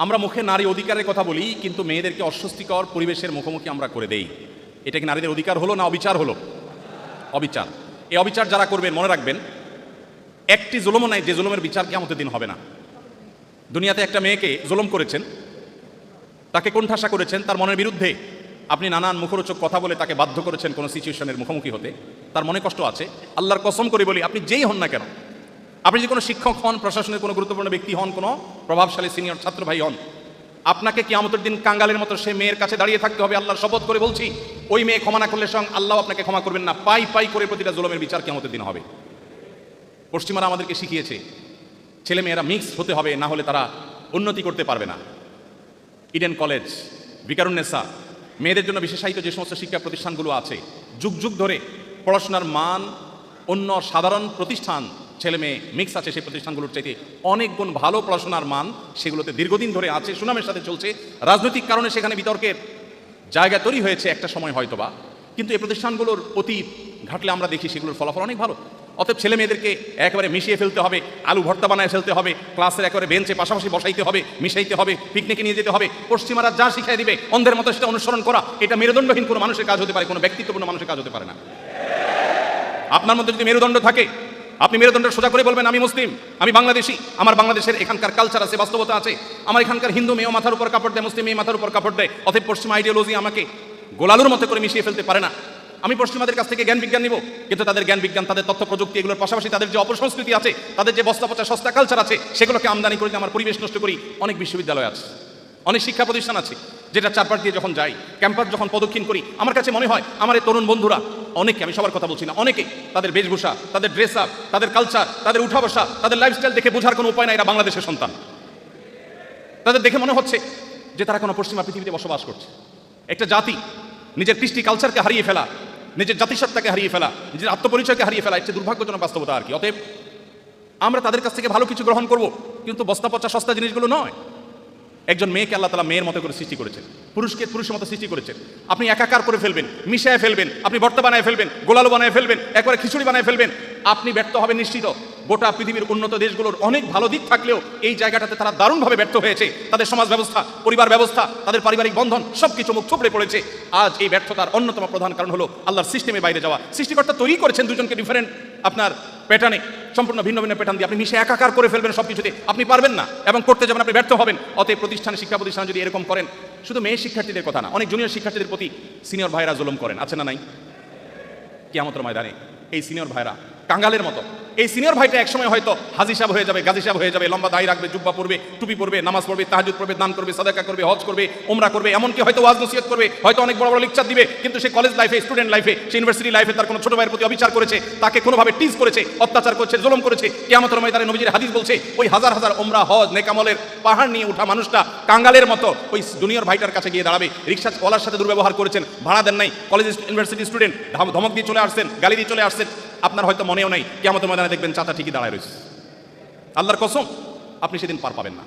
আমরা মুখে নারী অধিকারের কথা বলি, কিন্তু মেয়েদেরকে অস্বস্তিকর পরিবেশের মুখোমুখি আমরা করে দেই। এটা কি নারীদের অধিকার হলো না অবিচার হলো? অবিচার। এই অবিচার যারা করবেন মনে রাখবেন, একটি জুলুমও নাই যে জুলুমের বিচার কিয়ামতের দিন হবে না। দুনিয়াতে একটা মেয়েকে জুলুম করেছেন, তাকে কোণঠাসা করেছেন, তার মনের বিরুদ্ধে আপনি নানান মুখরোচক কথা বলে তাকে বাধ্য করেছেন কোনো সিচুয়েশনের মুখোমুখি হতে, তার মনে কষ্ট আছে। আল্লাহর কসম করে বলি, আপনি যেই হন না কেন, আপনি যে কোনো শিক্ষক হন, প্রশাসনের কোনো গুরুত্বপূর্ণ ব্যক্তি হন, কোনো প্রভাবশালী সিনিয়র ছাত্র ভাই হন, আপনাকে কিয়ামতের দিন কাঙ্গালের মতো সে মেয়ের কাছে দাঁড়িয়ে থাকতে হবে। আল্লাহর শপথ করে বলছি, ওই মেয়ে ক্ষমা না করলে স্বয়ং আল্লাহ আপনাকে ক্ষমা করবেন না। পাই পাই করে প্রতিটা জুলুমের বিচার কিয়ামতের দিন হবে। পশ্চিমারা আমাদেরকে শিখিয়েছে ছেলে মেয়েরা মিক্স হতে হবে, না হলে তারা উন্নতি করতে পারবে না। ইডেন কলেজ, বিকারুন্নেসা, মেয়েদের জন্য বিশেষায়িত যে সমস্ত শিক্ষা প্রতিষ্ঠানগুলো আছে, যুগ যুগ ধরে পড়াশোনার মান অন্য সাধারণ প্রতিষ্ঠান ছেলে মেয়ে মিক্স আছে সেই প্রতিষ্ঠানগুলোর চাইতে অনেক গুণ ভালো পড়াশোনার মান সেগুলোতে দীর্ঘদিন ধরে আছে, সুনামের সাথে চলছে। রাজনৈতিক কারণে সেখানে বিতর্কের জায়গা তৈরি হয়েছে একটা সময় হয়তোবা, কিন্তু এই প্রতিষ্ঠানগুলোর অতীত ঘাটলে আমরা দেখি সেগুলোর ফলাফল অনেক ভালো। অতএব ছেলে মেয়েদেরকে একেবারে মিশিয়ে ফেলতে হবে, আলু ভর্তা বানায় ফেলতে হবে, ক্লাসের একেবারে বেঞ্চে পাশাপাশি বসাইতে হবে, মিশাইতে হবে, পিকনিকে নিয়ে যেতে হবে। পশ্চিমারা যা শিখাই দিবে অন্ধের মতো সেটা অনুসরণ করা, এটা মেরুদণ্ডহীন কোনো মানুষের কাজ হতে পারে, কোনো ব্যক্তিত্বপূর্ণ মানুষের কাজ হতে পারে না। আপনার মধ্যে যদি মেরুদণ্ড থাকে, আপনি মেরুদণ্ডের সোজা করে বলবেন আমি মুসলিম, আমি বাংলাদেশি, আমার বাংলাদেশের এখানকার কালচার আছে, বাস্তবতা আছে, আমার এখানকার হিন্দু মেয়েও মাথার উপর কাপড় দেয়, মুসলিম মেয়ে মাথার উপর কাপড় দেয়। অতএব পশ্চিম আইডিওলজি আমাকে গোলালুর মতো করে মিশিয়ে ফেলতে পারে না। আমি পশ্চিমাদের কাছ থেকে জ্ঞান বিজ্ঞান নিব, কিন্তু তাদের জ্ঞান বিজ্ঞান, তাদের তথ্য প্রযুক্তি, এগুলোর পাশাপাশি তাদের যে অপসংস্কৃতি আছে, তাদের যে বস্তা পচা সস্তা কালচার আছে, সেগুলোকে আমদানি করে আমার পরিবেশ নষ্ট করি। অনেক বিশ্ববিদ্যালয় আছে, অনেক শিক্ষা প্রতিষ্ঠান আছে, যেটা চারপাশ দিয়ে যখন যাই, ক্যাম্পাস যখন প্রদক্ষিণ করি, আমার কাছে মনে হয় আমার এই তরুণ বন্ধুরা অনেকে, আমি সবার কথা বলছি না, অনেকে তাদের বেশভূষা, তাদের ড্রেস আপ, তাদের কালচার, তাদের উঠা বসা, তাদের লাইফস্টাইল দেখে বোঝার কোনো উপায় নাই এরা বাংলাদেশের সন্তান। তাদের দেখে মনে হচ্ছে যে তারা কোনো পশ্চিমা পৃথিবীতে বসবাস করছে। একটা জাতি নিজের কৃষ্টি কালচারকে হারিয়ে ফেলা, নিজের জাতিসত্তাকে হারিয়ে ফেলা, নিজের আত্মপরিচয়কে হারিয়ে ফেলা, একটা দুর্ভাগ্যজনক বাস্তবতা আর কি। অতএব আমরা তাদের কাছ থেকে ভালো কিছু গ্রহণ করব, কিন্তু বস্তা পচা সস্তা জিনিসগুলো নয়। একজন মেয়েকে আল্লাহ তাআলা মেয়ের মতো করে সৃষ্টি করেছেন, পুরুষকে পুরুষের মতো সৃষ্টি করেছেন। আপনি একাকার করে ফেলবেন, মিশায় ফেলবেন, আপনি ভর্তা বানায় ফেলবেন, গোলালু বানায় ফেলবেন, একবারে খিচুড়ি বানায় ফেলবেন, আপনি ব্যর্থ হবেন নিশ্চিত। গোটা পৃথিবীর উন্নত দেশগুলোর অনেক ভালো দিক থাকলেও এই জায়গাটাতে তারা দারুণভাবে ব্যর্থ হয়েছে। তাদের সমাজ ব্যবস্থা, পরিবার ব্যবস্থা, তাদের পারিবারিক বন্ধন সবকিছু মুখ থুবড়ে পড়েছে। আজ এই ব্যর্থতার অন্যতম প্রধান কারণ হলো আল্লাহর সিস্টেমের বাইরে যাওয়া। সৃষ্টিকর্তা তৈরি করেছেন দুজনকে ডিফারেন্ট আপনার প্যাটার্নে, সম্পূর্ণ ভিন্ন ভিন্ন প্যাটার্ন দিয়ে আপনি মিশে একাকার করে ফেলবেন সবকিছুতে, আপনি পারবেন না এবং করতে যাবেন আপনি ব্যর্থ হবেন। অতএব প্রতিষ্ঠানে, শিক্ষা প্রতিষ্ঠানে যদি এরকম করেন, শুধু মেয়ে শিক্ষার্থীদের কথা না, অনেক জুনিয়র শিক্ষার্থীদের প্রতি সিনিয়র ভাইরা জুলুম করেন, আছে না নাই? কিয়ামতের ময়দানে এই সিনিয়র ভাইরা কাঙ্গালের মতো, এই সিনিয়র ভাইটা একসময় হয়তো হাজি সাহেব হয়ে যাবে, গাজী সাহেব হয়ে যাবে, লম্বা দাড়ি রাখবে, জুব্বা পরবে, টুপি পরবে, নামাজ পড়বে, তাহাজ্জুদ পড়বে, দান করবে, সাদাকা করবে, হজ করবে, উমরা করবে, এমনকি হয়তো ওয়াজ নসিহত করবে, হয়তো অনেক বড় বড় লেকচার দিবে, কিন্তু সে কলেজ লাইফে, স্টুডেন্ট লাইফে, সে ইউনিভার্সিটি লাইফে তার কোনো ছোট ভাইয়ের প্রতি অবিচার করেছে, তাকে কোনোভাবে টিজ করেছে, অত্যাচার করেছে, জুলুম করেছে। কিয়ামতের ময়দানে নবীজির হাদিস বলছে, ওই হাজার হাজার উমরা, হজ, নেকামলের পাহাড় নিয়ে ওঠা মানুষটা কাঙ্গালের মতো ওই জুনিয়র ভাইটার কাছে গিয়ে দাঁড়াবে। রিক্সা ওয়ালার সাথে দুর্ব্যবহার করেছেন, ভাড়া দেন নাই, কলেজ ইউনিভার্সিটি স্টুডেন্ট, ধমক দিয়ে চলে আসছেন, গালি দিয়ে চলে আসছেন, আপনার হয়তো মনেও নাই, কিয়ামতের ময়দানে দেখবেন চাচা ঠিকই দাঁড়ায় রয়েছে। আল্লাহর কসম, আপনি সেদিন পার পাবেন না।